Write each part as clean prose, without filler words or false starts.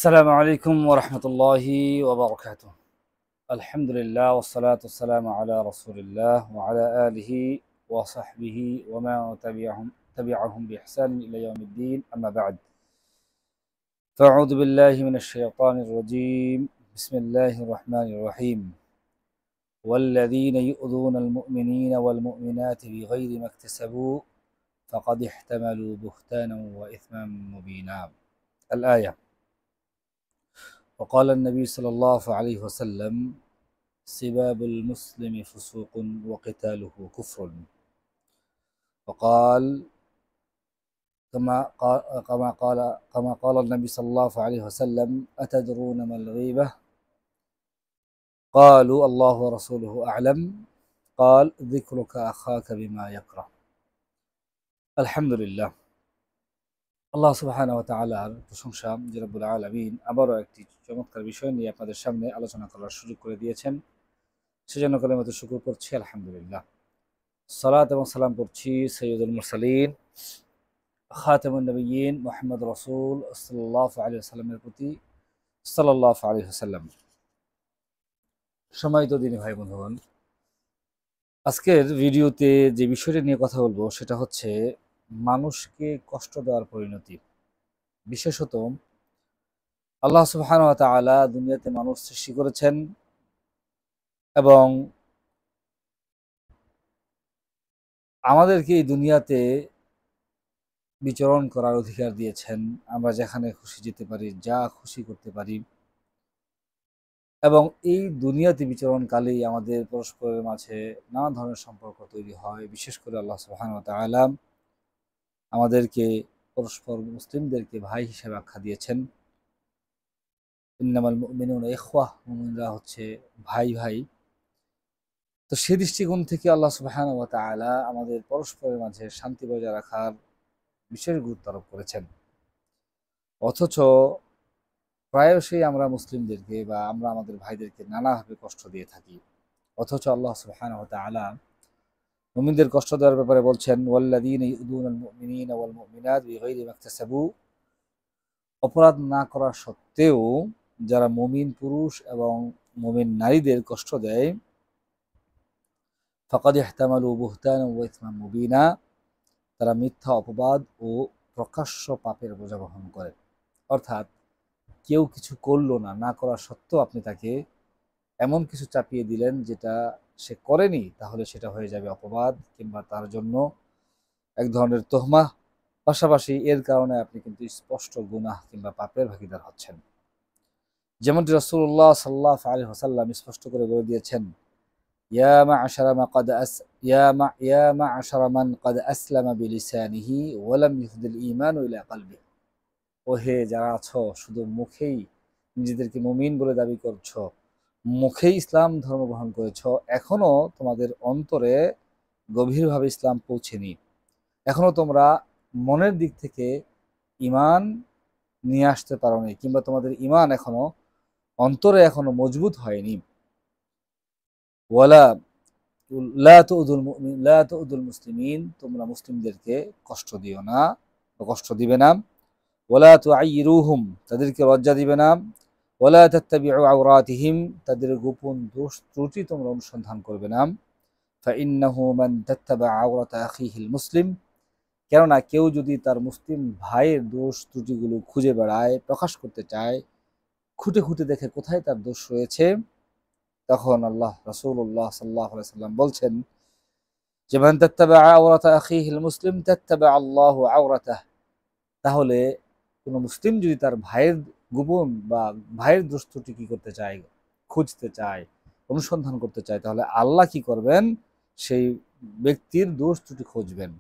السلام عليكم ورحمة الله وبركاته. الحمد لله والصلاة والسلام على رسول الله وعلى آله وصحبه وما تبعهم بإحسان إلى يوم الدين. أما بعد، فأعوذ بالله من الشيطان الرجيم. بسم الله الرحمن الرحيم. والذين يؤذون المؤمنين والمؤمنات بغير ما اكتسبوا فقد احتملوا بهتانا وإثما مبينا. الآية. وقال النبي صلى الله عليه وسلم: سباب المسلم فسوق وقتاله كفر. وقال كما قال النبي صلى الله عليه وسلم: أتدرون ما الغيبة؟ قالوا: الله ورسوله أعلم. قال: ذكرك أخاك بما يكره. আলহামদুলিল্লাহ, আল্লাহ সুবহানাহু ওয়া তাআলার প্রশংসা যে রব্বুল আলামিন আবারও একটি চমৎকার বিষয় নিয়ে আপনাদের সামনে আলোচনা করার সুযোগ করে দিয়েছেন, সেজন্য কালিমাতু শুকর করছি আলহামদুলিল্লাহ। সালাত এবং সালাম করছি সৈয়দুল মুরসালিন খাতামুন নবিয়্যিন মুহাম্মদ রাসূল সাল্লাল্লাহু আলাইহি ওয়াসাল্লামের প্রতি সাল্লাল্লাহু আলাইহি ওয়াসাল্লাম। সম্মানিত দিনী ভাই বন্ধুগণ, আজকের ভিডিওতে যে বিষয়টি নিয়ে কথা বলবো সেটা হচ্ছে মানুষকে কষ্ট দেওয়ার পরিণতি। বিশেষত আল্লাহ সুবহানাহু ওয়া তাআলা দুনিয়াতে মানুষ সৃষ্টি করেছেন এবং আমাদেরকে এই দুনিয়াতে বিচরণ করার অধিকার দিয়েছেন। আমরা যেখানে খুশি যেতে পারি, যা খুশি করতে পারি, এবং এই দুনিয়াতে বিচরণকালেই আমাদের পরস্পরের মাঝে নানা ধরনের সম্পর্ক তৈরি হয়। বিশেষ করে আল্লাহ সুবহানাহু ওয়া তাআলা আমাদেরকে পরস্পর মুসলিমদেরকে ভাই হিসেবে আখ্যা দিয়েছেন। ইন্নামাল মুমিনুনা ইখওয়াহ, মুমিনরা হচ্ছে ভাই ভাই। তো সেই দৃষ্টিকোণ থেকে আল্লাহ সুবহানাহু ওয়া তাআলা আমাদের পরস্পরের মাঝে শান্তি বজায় রাখার বিশেষ গুরুত্ব আরোপ করেছেন। অথচ প্রায়শই আমরা মুসলিমদেরকে বা আমরা আমাদের ভাইদেরকে নানাভাবে কষ্ট দিয়ে থাকি। অথচ আল্লাহ সুবহানাহু ওয়া তাআলা মুমিনদের কষ্ট দেওয়ার ব্যাপারে বলছেন, ওয়াল্লাযীনা ইউযুনাল মুমিনিনা ওয়াল মুমিনাত বিগাইরি মাকতাসাবু। অপরাধ না করা সত্ত্বেও যারা মুমিন পুরুষ এবং মুমিন নারীদের কষ্ট দেয়, ফাকাদ ইহতামালু বুহতানান ওয়া ইসমান মুবিনা, তারা মিথ্যা অপবাদ ও প্রকাশ্য পাপের বোঝা বহন করে। অর্থাৎ কেউ কিছু করলো না, না করা সত্ত্বেও আপনি তাকে এমন কিছু চাপিয়ে দিলেন যেটা সে করেনি, তাহলে সেটা হয়ে যাবে অপবাদ কিংবা তার জন্য এক ধরনের তোহমা। পাশাপাশি এর কারণে আপনি কিন্তু স্পষ্ট গুনাহ কিংবা পাপের ভাগীদার হচ্ছেন। যেমনটি রাসূলুল্লাহ সাল্লাল্লাহু আলাইহি ওয়াসাল্লাম স্পষ্ট করে বলে দিয়েছেন, ইয়া মা'আশারা মান ক্বাদ আসলামা বিলিসানিহি ওয়া লাম ইফদিল ঈমানু ইলা কলবিহি। ওহে যারা আছো, শুধু মুখেই নিজেদেরকে মুমিন বলে দাবি করছো, মুখেই ইসলাম ধর্ম গ্রহণ করেছো, এখনো তোমাদের অন্তরে গভীরভাবে ইসলাম পৌঁছেনি, এখনো তোমরা মনের দিক থেকে ঈমান নিয়ে আসতে পারোনি, কিংবা তোমাদের ঈমান এখনো অন্তরে এখনো মজবুত হয়নি। ওয়ালা লা তু'দুল মুসলিমিন, তোমরা মুসলিমদেরকে কষ্ট দিও না বা কষ্ট দিবে না। ওয়ালা তুআইরুহুম, তাদেরকে লজ্জা দিবে না। ওয়ালা তাত্তাবিউ আওরাতিহিম, তাদের গোপন দোষ ত্রুটি তোমরা অনুসন্ধান করবে না। ফাইন্নাহু মান তাত্তাবা আওরাতা আখিহিল মুসলিম, কেননা কেউ যদি তার মুসলিম ভাইয়ের দোষ ত্রুটিগুলো খুঁজে বেড়ায়, প্রকাশ করতে চায়, খুঁটে খুঁটে দেখে কোথায় তার দোষ রয়েছে, তখন আল্লাহ রাসূলুল্লাহ সাল্লাল্লাহু আলাইহি ওয়াসাল্লাম বলছেন যে মান তাত্তাবা আওরাতা আখিহিল মুসলিম তাত্তাবা আল্লাহু আওরাতাহ, তাহলে কোনো মুসলিম যদি তার ভাইয়ের গোপন বা ভাইয়ের দোষ ত্রুটি কি করতে চায়, খুঁজতে চায়, অনুসন্ধান করতে চায়, তাহলে আল্লাহ কি করবেন, সেই ব্যক্তির দোষ ত্রুটি খুঁজবেন।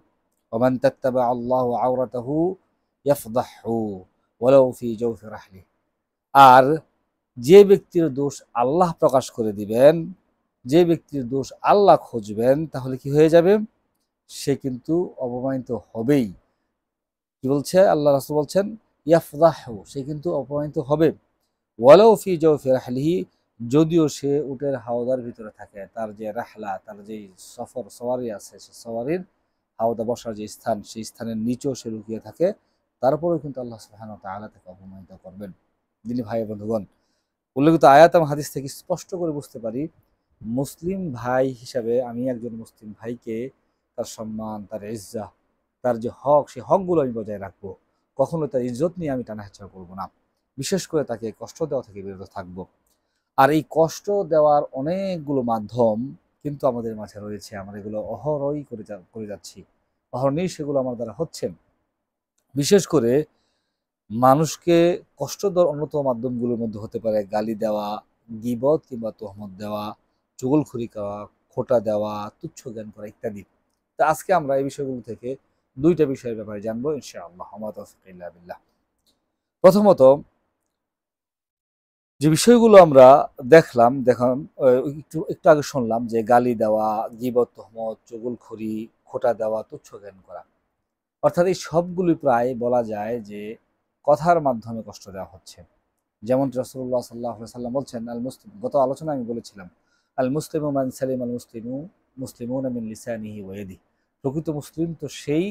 ওমান তাত্তাবা আল্লাহু আওরাতাহু ইয়াফদাহু ওয়ালাউ ফি জাওফি রাহলি, আর যে ব্যক্তির দোষ আল্লাহ প্রকাশ করে দিবেন, যে ব্যক্তির দোষ আল্লাহ খুঁজবেন, তাহলে কি হয়ে যাবে, সে কিন্তু অপমানিত হবেই। কি বলছে আল্লাহ রাসূল বলছেন, ইয়াফদাহু, সে কিন্তু অপমানিত হবে। ওয়ালাউ ফি জাওফি রাহলিহি, যদিও সে উটের হাওদার ভিতরে থাকে, তার যে রাহলা, তার যে সওয়ারি আছে, সে সওয়ারির হাওদা বসার যে স্থান, সেই স্থানের নিচেও সে লুকিয়ে থাকে, তারপরেও কিন্তু আল্লাহ সুবহানাহু ওয়া তাআলা তাকে অপমানিত করবেন। যিনি ভাই বন্ধুগণ, উল্লেখিত আয়াত এবং হাদিস থেকে স্পষ্ট করে বুঝতে পারি মুসলিম ভাই হিসাবে আমি একজন মুসলিম ভাইকে তার সম্মান, তার ইজ্জত, তার যে হক, সেই হকগুলো আমি বজায় রাখবো। কখনো তার ইজ্জত নিয়ে আমি টানাহেঁচড়া করবো না। বিশেষ করে তাকে কষ্ট দেওয়া থেকে বিরত থাকবো। আর এই কষ্ট দেওয়ার অনেকগুলো মাধ্যম কিন্তু আমাদের মাঝে রয়েছে। আমরা এগুলো অহরহই করে যাচ্ছি। অহরহই সেগুলো আমার দ্বারা হচ্ছে। বিশেষ করে মানুষকে কষ্ট দেওয়ার অন্যতম মাধ্যমগুলোর মধ্যে হতে পারে গালি দেওয়া, গীবত কিংবা তোহমত দেওয়া, চুগলখড়ি করা, খোঁটা দেওয়া, তুচ্ছ জ্ঞান করা ইত্যাদি। তো আজকে আমরা এই বিষয়গুলো থেকে দুইটা বিষয়ের ব্যাপারে জানবো ইনশাআল্লাহ। ওয়া মা তাওফীক ইল্লা বিল্লাহ। প্রথমত যে বিষয়গুলো আমরা দেখলাম একটু একটু আগে শুনলাম যে গালি দেওয়া, গীবত, তোহমত, চুগলখড়ি, খোঁটা দেওয়া, তুচ্ছ জ্ঞান করা, অর্থাৎ এই সবগুলি প্রায় বলা যায় যে কথার মাধ্যমে কষ্ট দেওয়া হচ্ছে। যেমন রাসূলুল্লাহ সাল্লাল্লাহু আলাইহি ওয়াসাল্লাম বলছেন, আল মুসলিম, গত আলোচনায় আমি বলেছিলাম, আল মুসলিমু মান সালিম আল মুসলিমুনা মিন লিসানিহি ওয়া ইয়াদিহি। প্রকৃত মুসলিম তো সেই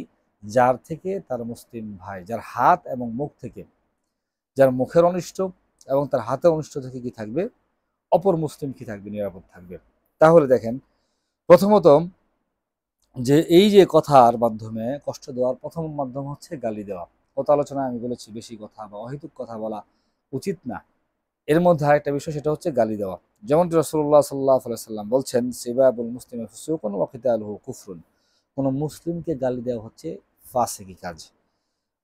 যার থেকে তার মুসলিম ভাই, যার হাত এবং মুখ থেকে, যার মুখের অনিষ্ট এবং তার হাতের অনিষ্ট থেকে কি থাকবে, অপর মুসলিম কি থাকবে, নিরাপদ থাকবে। তাহলে দেখেন, প্রথমত যে এই যে কথার মাধ্যমে কষ্ট দেওয়ার প্রথম মাধ্যম হচ্ছে গালি দেওয়া। গত আলোচনায় আমি বলেছি বেশি কথা বা অহেতুক কথা বলা উচিত না। এর মধ্যে আরেকটা বিষয়, সেটা হচ্ছে গালি দেওয়া। যেমনটি রাসূলুল্লাহ সাল্লাল্লাহু আলাইহি সাল্লাম বলছেন, সিবাবুল মুসলিমি ফুসুকুন ওয়া কিতালুহু কুফরুন। কোনো মুসলিমকে গালি দেওয়া হচ্ছে ফাসিকি কাজ।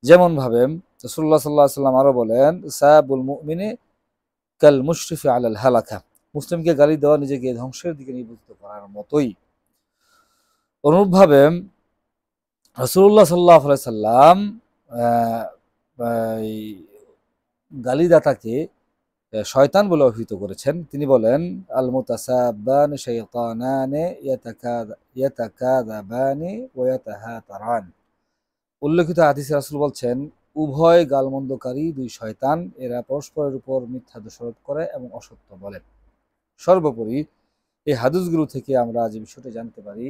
যেমন ভাবে রাসূলুল্লাহ সাল্লাল্লাহু আলাইহি সাল্লাম আরো বলেন, সাবুল মুমিনি কাল মুশরিফি আলাল হালাকা। মুসলিমকে গালি দেওয়া নিজেকে ধ্বংসের দিকে নিবৃত্ত করার মতোই। অনুরূপভাবে রাসূলুল্লাহ সাল্লাল্লাহু আলাইহি সাল্লাম এই গালিদাতাকে শয়তান বলে অভিহিত করেছেন। তিনি বলেন, আল মুতাসাব্বানি শাইতানানি ইয়াতাকাযাবানি ওয়া ইয়াতাহাতারান। উল্লেখিত হাদিসে রাসূল বলছেন, উভয় গালমন্দকারী দুই শয়তান, এরা পরস্পরের উপর মিথ্যা দোষারোপ করে এবং অসত্য বলে। সর্বোপরি এই হাদিসগুলো থেকে আমরা যে বিষয়টা জানতে পারি,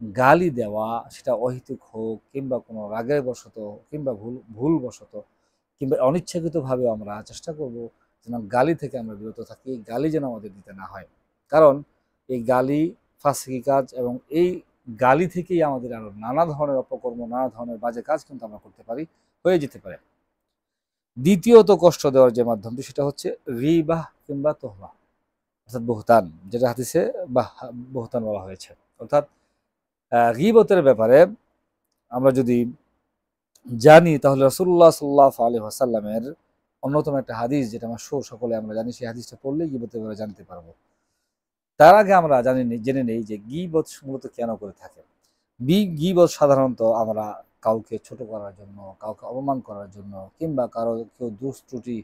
গালি দেওয়া সেটা অহেতুক হোক কিংবা কোনো রাগের বশত কিংবা ভুলবশত কিংবা অনিচ্ছাকৃতভাবে আমরা চেষ্টা করব যেন গালি থেকে আমরা বিরত থাকি, গালি যেন আমাদের দিতে না হয়। কারণ এই গালি ফাঁসিকি কাজ, এবং এই গালি থেকেই আমাদের আরও নানা ধরনের অপকর্ম, নানা ধরনের বাজে কাজ কিন্তু আমরা করতে পারি, হয়ে যেতে পারে। দ্বিতীয়ত কষ্ট দেওয়ার যে মাধ্যমটি, সেটা হচ্ছে গীবাহ কিংবা তোহমা, অর্থাৎ বহতান, যেটা হাদিসে বহতান বলা হয়েছে। অর্থাৎ গীবতের ব্যাপারে আমরা যদি জানি, তাহলে রাসূলুল্লাহ সাল্লাল্লাহু আলাইহি ওয়াসাল্লামের অন্যতম একটা হাদিস, যেটা মাশহুর, সকলে আমরা জানি, সেই হাদিসটা পড়লেই গীবতের ব্যাপারে জানতে পারবো। তার আগে আমরা জেনে নেই যে গীবত মূলত কেন করে থাকে। গীবত সাধারণত আমরা কাউকে ছোট করার জন্য, কাউকে অপমান করার জন্য, কিংবা কেউ দোষ ত্রুটি,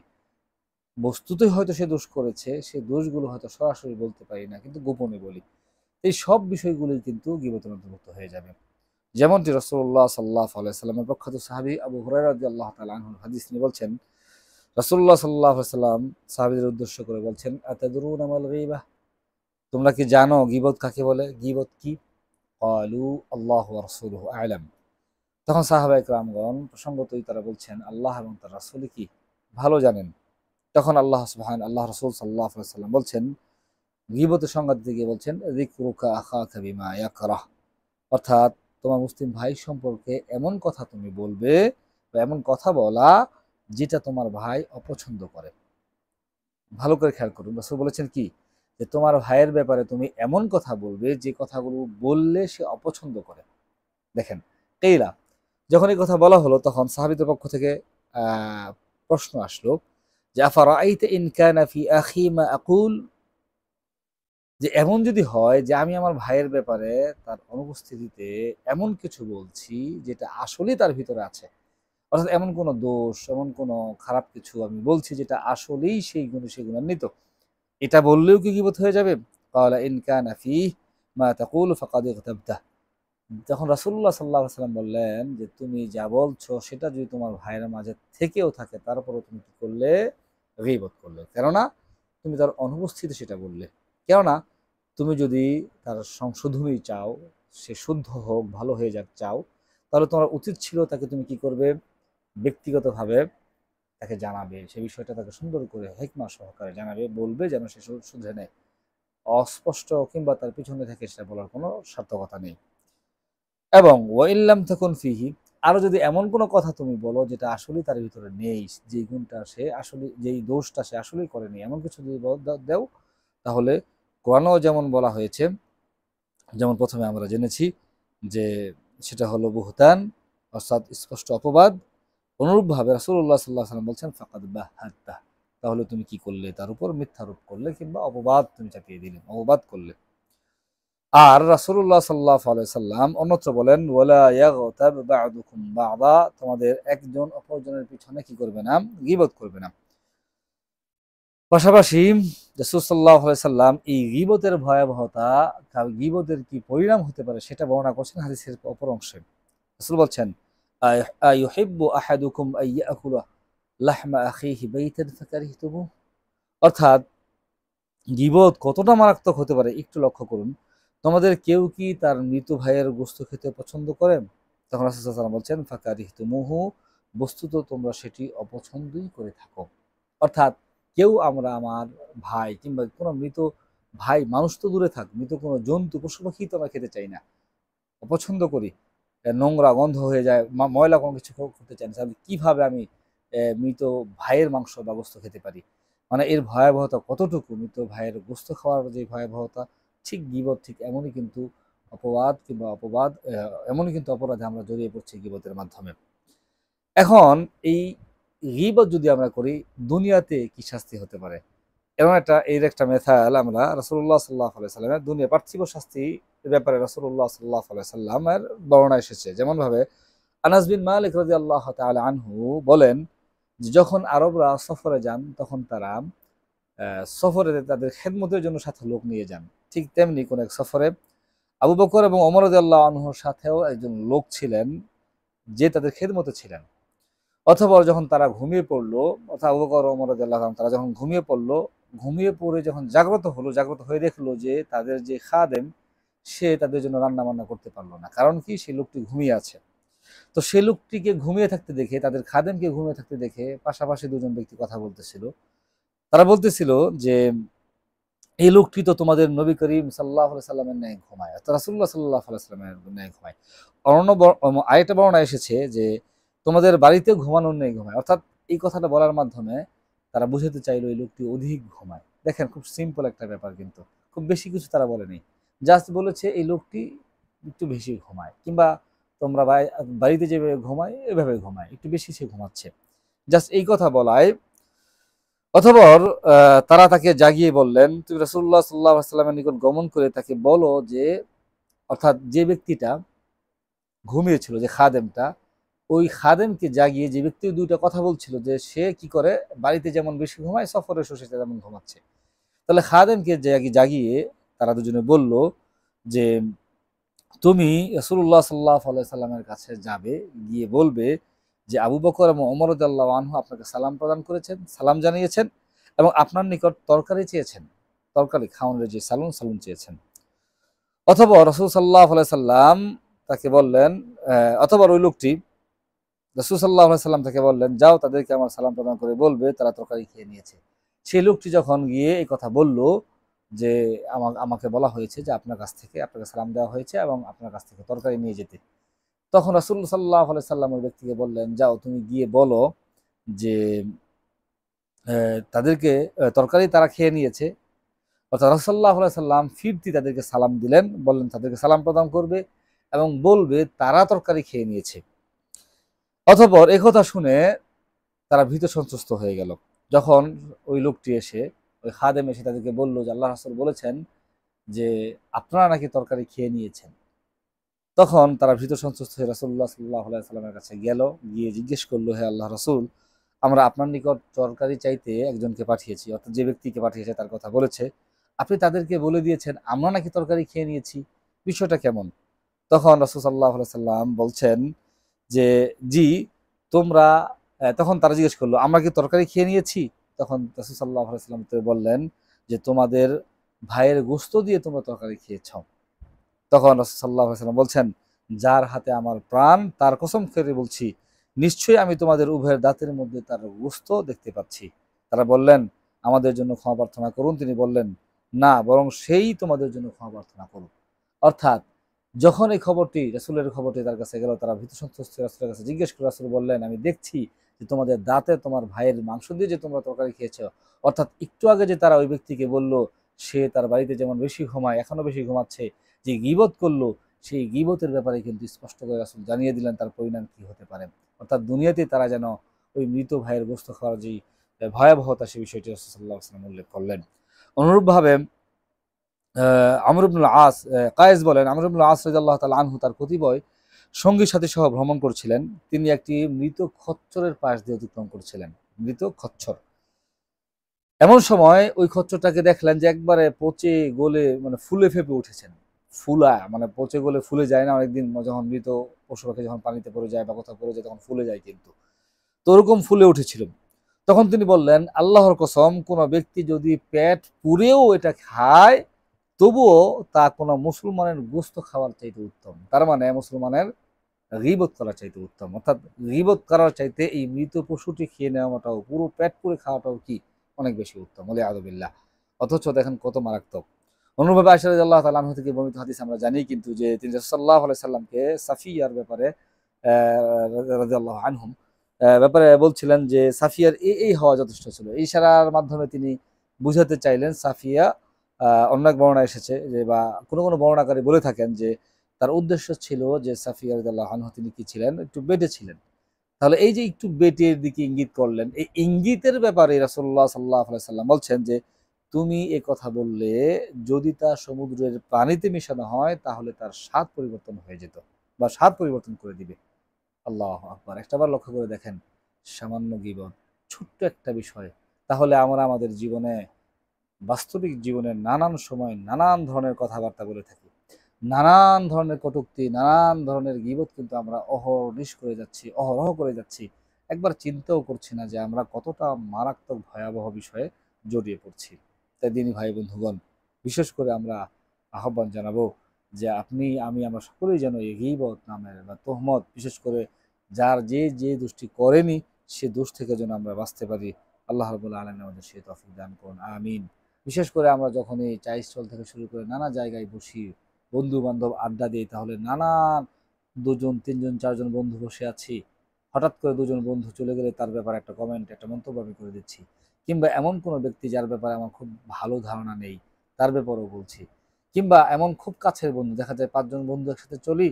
বস্তুতই হয়তো সে দোষ করেছে, সেই দোষগুলো হয়তো সরাসরি বলতে পারি না, কিন্তু গোপনে বলি। এই সব বিষয়গুলোই কিন্তু গীবতের অন্তর্ভুক্ত হয়ে যাবে। যেমনটি রাসূলুল্লাহ সাল্লাল্লাহু আলাইহি ওয়াসাল্লামের প্রখ্যাত সাহাবী আবু হুরায়রা রাদিয়াল্লাহু তাআলা আনহুর হাদিস তিনি বলছেন, রাসূলুল্লাহ সাল্লাল্লাহু আলাইহি ওয়াসাল্লাম সাহাবীদের উদ্দেশ্য করে বলছেন, আতাদরুনা মাল গীবাহ? তোমরা কি জানো গীবত কাকে বলে? গীবত কি? ক্বালু আল্লাহু ওয়া রাসূলুহু আ'লাম। তখন সাহাবায়ে কেরামগণ প্রসঙ্গতই তারা বলছেন, আল্লাহ এবং তার রাসূল কি ভালো জানেন। তখন আল্লাহ রাসূল সাল্লাল্লাহু আলাইহি ওয়াসাল্লাম বলছেন, গীবতের সংজ্ঞা দিতে গিয়ে বলছেন, যিকরুকা আখাকা বিমা ইয়াকরাহ। অর্থাৎ তোমার মুসলিম ভাই সম্পর্কে এমন কথা তুমি বলবে, বা এমন কথা বলা যেটা তোমার ভাই অপছন্দ করে। ভালো করে খেয়াল করুন, রাসূল বলেছেন কি, যে তোমার ভাইয়ের ব্যাপারে তুমি এমন কথা বলবে যে কথাগুলো বললে সে অপছন্দ করে। দেখেন, কেইলা, যখন এই কথা বলা হলো, তখন সাহাবীদের পক্ষ থেকে প্রশ্ন আসলো যে, আফারাআইতা ইন কানা ফি আখি মা আকুল। যে এমন যদি হয় যে আমি আমার ভাইয়ের ব্যাপারে তার অনুপস্থিতিতে এমন কিছু বলছি যেটা আসলেই তার ভিতরে আছে, অর্থাৎ এমন কোনো দোষ, এমন কোনো খারাপ কিছু আমি বলছি যেটা আসলেই সেই গুণান্বিত, এটা বললেও কি গীবত হয়ে যাবে? ক্বালা ইন কানা ফীহি মা তাকুলু ফাকাদ ইগতাবতাহ। তখন রাসূলুল্লাহ সাল্লাল্লাহু আলাইহি ওয়াসাল্লাম বললেন যে, তুমি যা বলছো সেটা যদি তোমার ভাইয়ের মাঝে থেকেও থাকে, তারপরেও তুমি কি করলে? গীবত করলে। কেননা তুমি তার অনুপস্থিতি সেটা বললে। কেননা তুমি যদি তার সংশোধনী চাও, সে শুদ্ধ হোক, ভালো হয়ে যাক চাও, তাহলে তোমার উচিত ছিল তাকে তুমি কি করবে? ব্যক্তিগতভাবে তাকে জানাবে, সে বিষয়টা তাকে সুন্দর করে হিকমা সহকারে জানাবে, বলবে যেন সে শুধরে নেয়। অস্পষ্ট কিংবা তার পিছনে থেকে সেটা বলার কোনো সার্থকতা নেই। এবং ওয়াইল্লাম তখন ফিহি, আরো যদি এমন কোনো কথা তুমি বলো যেটা আসলে তার ভিতরে নেই, যেই গুণটা সে আসলে, যেই দোষটা সে আসলেই করেনি, এমন কিছু যদি দেও, তাহলে কোরআনেও যেমন বলা হয়েছে, যেমন প্রথমে আমরা জেনেছি যে সেটা হলো বুহতান, অর্থাৎ স্পষ্ট অপবাদ। অনুরূপভাবে রাসূলুল্লাহ সাল্লাল্লাহু আলাইহি ওয়াসাল্লাম বলছেন ফাকাদ বাহাত্তা, তাহলে তুমি কি করলে, তার উপর মিথ্যারোপ করলে কিংবা অপবাদ তুমি চাপিয়ে দিলে, অপবাদ করলে। আর রাসূলুল্লাহ সাল্লাল্লাহু আলাইহি সাল্লাম অন্যত্র বলেন ওয়ালা ইয়াগতাব বা'দুকুম বা'দা, তোমাদের একজন অপরজনের পিছনে কি করবে না, গীবত করবে না। পাশাপাশি রাসূল সাল্লাল্লাহু আলাইহি সাল্লাম এই গীবতের ভয়াবহতা, গীবতের কি পরিণাম হতে পারে সেটা বর্ণনা করছেন হাদিসের অপর অংশে। রাসূল বলছেন আইয়ুহিব্বু আহাদুকুম আইয়াকুলা লাহমা আখিহি বাইতান ফাকারিহতুমু, অর্থাৎ গীবত কতটা মারাত্মক হতে পারে একটু লক্ষ্য করুন। তোমাদের কেউ কি তার মৃত ভাইয়ের গোশত খেতে পছন্দ করেন? তখন রাসূল সাল্লাল্লাহু আলাইহি ওয়াসাল্লাম বলছেন ফাকারিহতুমুহু, বস্তুত তোমরা সেটি অপছন্দই করে থাকো। অর্থাৎ কেউ আমরা আমার ভাই কিংবা কোনো মৃত ভাই, মানুষ তো দূরে থাক, মৃত কোনো জন্তু পশু পাখি তো আমরা খেতে চাই না, অপছন্দ করি। নোংরা গন্ধ হয়ে যায়, ময়লা কোনো কিছু করতে চাই না, তাহলে কিভাবে আমি মৃত ভাইয়ের মাংস বা গোস্ত খেতে পারি? মানে এর ভয়াবহতা কতটুকু, মৃত ভাইয়ের গোস্ত খাওয়ার যে ভয়াবহতা, ঠিক গীবত ঠিক এমনই কিন্তু অপবাদ কিংবা অপবাদ, এমনই কিন্তু অপরাধে আমরা জড়িয়ে পড়ছি গীবতের মাধ্যমে। এখন এই গীবত যদি আমরা করি, দুনিয়াতে কি শাস্তি হতে পারে? এমন এর একটা মেথাল আমরা রাসূলুল্লাহ সাল্লাল্লাহু আলাইহি সাল্লামের দুনিয়া পার্থিব শাস্তি ব্যাপারে রাসূলুল্লাহ সাল্লাল্লাহু আলাইহি সাল্লামের বর্ণনা এসেছে। যেমনভাবে আনাস বিন মালিক রাদিয়াল্লাহু তাআলা আনহু বলেন যে যখন আরবরা সফরে যান তখন তারা সফরে তাদের খেদমতের জন্য সাথে লোক নিয়ে যান। ঠিক তেমনি কোন এক সফরে আবু বকর এবং ওমর রাদিয়াল্লাহু আনহুর সাথেও একজন লোক ছিলেন যে তাদের খেদমতে ছিলেন। অথবা যখন তারা ঘুমিয়ে পড়লো, অর্থাৎ আবু বকর ওমর রাদিয়াল্লাহু আনহু তারা যখন ঘুমিয়ে পড়লো, ঘুমিয়ে পড়ে যখন জাগ্রত হলো, জাগ্রত হয়ে দেখলো যে তাদের যে খাদেম সে তাদের জন্য রান্না বান্না করতে পারলো না। কারণ কি? সেই লোকটি ঘুমিয়ে আছে। তো সেই লোকটিকে ঘুমিয়ে থাকতে দেখে, তাদের খাদেমকে ঘুমিয়ে থাকতে দেখে পাশাপাশি দুজন ব্যক্তি কথা বলতেছিল। তারা বলতেছিল যে এই লোকটি তো তোমাদের নবী করিম সাল্লাল্লাহু আলাইহি সাল্লামের ন্যায় ঘুমায়, অর্থাৎ রাসূলুল্লাহ সাল্লাল্লাহু আলাইহি সাল্লামের ন্যায় ঘুমায়। আরেকটা বর্ণনা এসেছে যে তোমাদের বাড়িতে ঘুমানোর ন্যায় ঘুমায়, অর্থাৎ এই কথাটা বলার মাধ্যমে তারা বুঝাতে চাইলো এই লোকটি অধিক ঘুমায়। দেখেন খুব সিম্পল একটা ব্যাপার, কিন্তু খুব বেশি কিছু তারা বলেনি, জাস্ট বলেছে এই লোকটি একটু বেশি ঘুমায়, কিংবা তোমরা বাড়িতে যেভাবে ঘুমায় এভাবে ঘুমায়, একটু বেশি সে ঘুমাচ্ছে, জাস্ট এই কথা বলায়। অতঃপর তারা তাকে জাগিয়ে বললেন তুমি রাসূলুল্লাহ সাল্লাল্লাহু আলাইহি ওয়াসাল্লামের নিকট গমন করে তাকে বলো যে, অর্থাৎ যে ব্যক্তিটা ঘুমিয়েছিল, যে খাদেমটা, ওই খাদেমকে জাগিয়ে যে ব্যক্তি দুইটা কথা বলছিল যে সে কি করে বাড়িতে যেমন বেশি ঘুমায় সফরে এসে তেমন ঘুমাচ্ছে, তাহলে খাদেমকে জাগিয়ে তারা দুজনে বলল যে তুমি রাসূলুল্লাহ সাল্লাল্লাহু আলাইহি সাল্লামের কাছে যাবে, গিয়ে বলবে যে আবু বকর এবং ওমর রাদিয়াল্লাহু আনহু আপনাকে সালাম প্রদান করেছেন, সালাম জানিয়েছেন এবং আপনার নিকট তরকারি চেয়েছেন, তরকারি খাওয়ানোর যে সালুন সালুন চেয়েছেন। অথবা রাসূল সাল্লাল্লাহু আলাইহি সাল্লাম তাকে বললেন, অথবা ওই লোকটি রাসূল সাল্লাল্লাহু আলাইহি সাল্লাম তাকে বললেন যাও তাদেরকে আমার সালাম প্রদান করে বলবে তারা তরকারি খেয়ে নিয়েছে। সেই লোকটি যখন গিয়ে এই কথা বলল যে আমাকে বলা হয়েছে যে আপনার কাছ থেকে আপনাকে সালাম দেওয়া হয়েছে এবং আপনার কাছ থেকে তরকারি নিয়ে যেতে, তখন রাসূল সাল্লাল্লাহু আলাইহি সাল্লাম ওই ব্যক্তিকে বললেন যাও তুমি গিয়ে বলো যে তাদেরকে তরকারি তারা খেয়ে নিয়েছে। অর্থাৎ রাসূল সাল্লাল্লাহু আলাইহি সাল্লাম ফিরতি তাদেরকে সালাম দিলেন, বললেন তাদেরকে সালাম প্রদান করবে এবং বলবে তারা তরকারি খেয়ে নিয়েছে। অতঃপর একথা শুনে তারা ভীত সন্ত্রস্ত হয়ে গেল। যখন ওই লোকটি এসে, ওই খাদেম এসে তাদেরকে বলল যে আল্লাহর রাসূল বলেছেন যে আপনারা নাকি তরকারি খেয়ে নিয়েছেন, তখন তারা ভীত সন্ত্রস্ত হয়ে রাসূলুল্লাহ সাল্লাল্লাহু আলাইহি সাল্লামের কাছে গেল, গিয়ে জিজ্ঞেস করলো হে আল্লাহর রাসূল, আমরা আপনার নিকট তরকারি চাইতে একজনকে পাঠিয়েছি, অর্থাৎ যে ব্যক্তিকে পাঠিয়েছে তার কথা বলেছে, আপনি তাদেরকে বলে দিয়েছেন আমরা নাকি তরকারি খেয়ে নিয়েছি, বিষয়টা কেমন? তখন রাসূল সাল্লাল্লাহু আলাইহি সাল্লাম বলছেন যে জি তোমরা, তখন তারা জিজ্ঞেস করলো আমরা কি তরকারি খেয়ে নিয়েছি? তখন রাসূল সাল্লাল্লাহু আলাইহি সাল্লাম বললেন যে তোমাদের ভাইয়ের গোশত দিয়ে তোমরা তরকারি খেয়েছ। তখন রাসূল সাল্লাল্লাহু আলাইহি সাল্লাম বলছেন যার হাতে আমার প্রাণ তার কসম করে বলছি নিশ্চয়ই আমি তোমাদের উভয়ের দাঁতের মধ্যে তার গোশত দেখতে পাচ্ছি। তারা বললেন, আমাদের জন্য ক্ষমা প্রার্থনা করুন। তিনি বললেন, না, বরং সেই তোমাদের জন্য ক্ষমা প্রার্থনা করুন। অর্থাৎ যখন এই খবরটি, রাসূলের খবরটি তার কাছে গেল, তারা ভীত সন্ত্রস্ত রাসূলের কাছে জিজ্ঞেস করে, রাসূল বললেন, আমি দেখছি যে তোমাদের দাঁতে তোমার ভাইয়ের মাংস দিয়ে যে তোমরা তরকারি খেয়েছো। অর্থাৎ একটু আগে যে তারা ওই ব্যক্তিকে বলল সে তার বাড়িতে যেমন বেশি ঘুমায়, এখনো বেশি ঘুমাচ্ছে, যে গীবত করলো, সেই গীবতের ব্যাপারে কিন্তু স্পষ্ট করে রাসূল জানিয়ে দিলেন তার পরিণাম কি হতে পারে। অর্থাৎ দুনিয়াতে তারা যেন ওই মৃত ভাইয়ের গোশত খাওয়ার যে ভয়াবহতা, সে বিষয়টি রাসূল সাল্লাল্লাহু আলাইহি ওয়াসাল্লাম উল্লেখ করলেন। অনুরূপভাবে আমর ইবনুল আস, কায়েস বলেন, আমর ইবনুল আস রাদিয়াল্লাহু তাআলা আনহু তার প্রতিবয় সঙ্গী সাথী সহ ভ্রমণ করছিলেন। তিনি একটি মৃত খচ্চরের পাশ দিয়ে অতিক্রম করছিলেন। মৃত খচ্চর। এমন সময় ওই খচ্চরটাকে দেখলেন যে একবারে পচে গলে, মানে ফুলে ফেঁপে উঠেছেন। ফুলা মানে পচে গলে ফুলে যায় না অনেকদিন, যখন মৃত পশু পাখি যখন পানিতে পড়ে যায় বা কোথাও পড়ে যায় তখন ফুলে যায়, কিন্তু তো ওরকম ফুলে উঠেছিল। তখন তিনি বললেন, আল্লাহর কসম, কোনো ব্যক্তি যদি পেট পুড়েও এটা খায় তবুও তা কোনো মুসলমানের গোশত খাওয়ার চাইতে উত্তম। তার মানে মুসলমানের গীবত করার চাইতে উত্তম। অর্থাৎ গীবত করার চাইতে এই মৃত পশুটি খেয়ে নেওয়াটাও, পুরো পেট পুড়ে খাওয়াটাও কি অনেক বেশি উত্তম। ওয়ালিয়াযু-বিল্লাহ। অথচ দেখেন কত মারাত্মক। অনুরূপভাবে আয়েশা রাদিয়াল্লাহু তাআলা আনহা থেকে বর্ণিত হাদিস আমরা জানি কিন্তু, যে তিনি রাসূলুল্লাহ সাল্লাল্লাহু আলাইহি সাল্লামকে সাফিয়ার ব্যাপারে রাদিয়াল্লাহু আনহুম ব্যাপারে বলছিলেন যে সাফিয়ার এই হওয়া যথেষ্ট ছিল। এই ইশারার মাধ্যমে তিনি বুঝাতে চাইলেন সাফিয়া, অন্য এক বর্ণনা এসেছে যে, বা কোনো কোনো বর্ণনাকারী বলে থাকেন যে তার উদ্দেশ্য ছিল যে সাফিয়া রাদিয়াল্লাহু আনহা তিনি কি ছিলেন, একটু বেঁটে ছিলেন। তাহলে এই যে একটু বেটের দিকে ইঙ্গিত করলেন, এই ইঙ্গিতের ব্যাপারে রাসূলুল্লাহ সাল্লাল্লাহু আলাইহি সাল্লাম বলছেন যে, তুমি এ কথা বললে যদি তা সমুদ্রের পানিতে মেশানো হয় তাহলে তার স্বাদ পরিবর্তন হয়ে যেত বা স্বাদ পরিবর্তন করে দিবে। আল্লাহু আকবার! একটাবার লক্ষ্য করে দেখেন, সামান্য গীবত, ছোট্ট একটা বিষয়। তাহলে আমরা আমাদের জীবনে, বাস্তবিক জীবনে নানান সময় নানান ধরনের কথাবার্তা বলে থাকি। নানান ধরনের কটূক্তি, নানান ধরনের গীবত কিন্তু আমরা অহর্নিশ করে যাচ্ছি, অহরহ করে যাচ্ছি। একবার চিন্তাও করছি না যে আমরা কতটা মারাত্মক ভয়াবহ বিষয়ে জড়িয়ে পড়ছি। তাই দিনী ভাই বন্ধুগণ, বিশেষ করে আমরা আহ্বান জানাবো যে আপনি, আমি, আমরা সকলেই যেন এই গীবত নামের বা তোহমত, বিশেষ করে যার যে দোষটি করেনি সে দোষ থেকে যেন আমরা বাঁচতে পারি। আল্লাহ রাব্বুল আলামিন আমাদের সেই তৌফিক দান করুন। আমিন। বিশেষ করে আমরা যখনই চায়ের স্টল থেকে শুরু করে নানা জায়গায় বসি, বন্ধু-বান্ধব আড্ডা দিই, তাহলে নানান ২ জন, ৩ জন, ৪ জন বন্ধু বসে আছি। হঠাৎ করে ২ জন বন্ধু চলে গেলে তার ব্যাপারে একটা কমেন্ট, একটা মন্তব্য আমি করে দিচ্ছি। কিংবা এমন কোনো ব্যক্তি যার ব্যাপারে আমার খুব ভালো ধারণা নেই, তার ব্যাপারেও বলছি। কিংবা এমন খুব কাছের বন্ধু, দেখা যায় ৫ জন বন্ধু একসাথে চলি,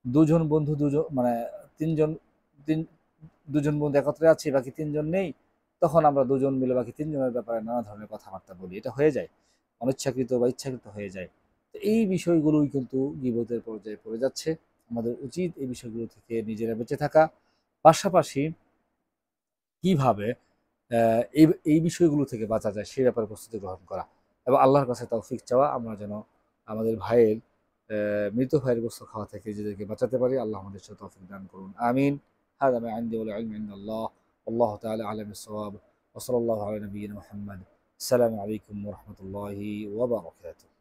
২ জন বন্ধু, ২ জন মানে ৩ জন, ৩ ২ জন বন্ধু একত্রে আছি, বাকি ৩ জন নেই। তখন আমরা ২ জন মিলে বাকি ৩ জনের ব্যাপারে নানা ধরনের কথাবার্তা বলি। এটা হয়ে যায়। অনিচ্ছাকৃত বা ইচ্ছাকৃত হয়ে যায়। তো এই বিষয়গুলোই কিন্তু গীবতের পর্যায়ে পড়ে যাচ্ছে। আমাদের উচিত এই বিষয়গুলো থেকে নিজেরা বেঁচে থাকা। পাশাপাশি কিভাবে এই বিষয়গুলো থেকে বাঁচা যায় সে ব্যাপারে প্রস্তুতি গ্রহণ করা এবং আল্লাহর কাছে তৌফিক চাওয়া, আমরা যেন আমাদের ভাইয়ের মৃত ভাইয়ের গোশত খাওয়া থেকে নিজেদেরকে বাঁচাতে পারি। আল্লাহ আমাদের সাথে তৌফিক দান করুন। আমিন। হাযা মা ইনদি ওয়াল ইলমু ইনদাল্লাহ। ওয়াল্লাহু তাআলা আ'লাম বিস-সাওয়াব। ওয়া সাল্লাল্লাহু আলা নাবিয়্যিনা মুহাম্মদ। আসসালামু আলাইকুম ওয়া রাহমাতুল্লাহি ওয়া বারাকাতুহু।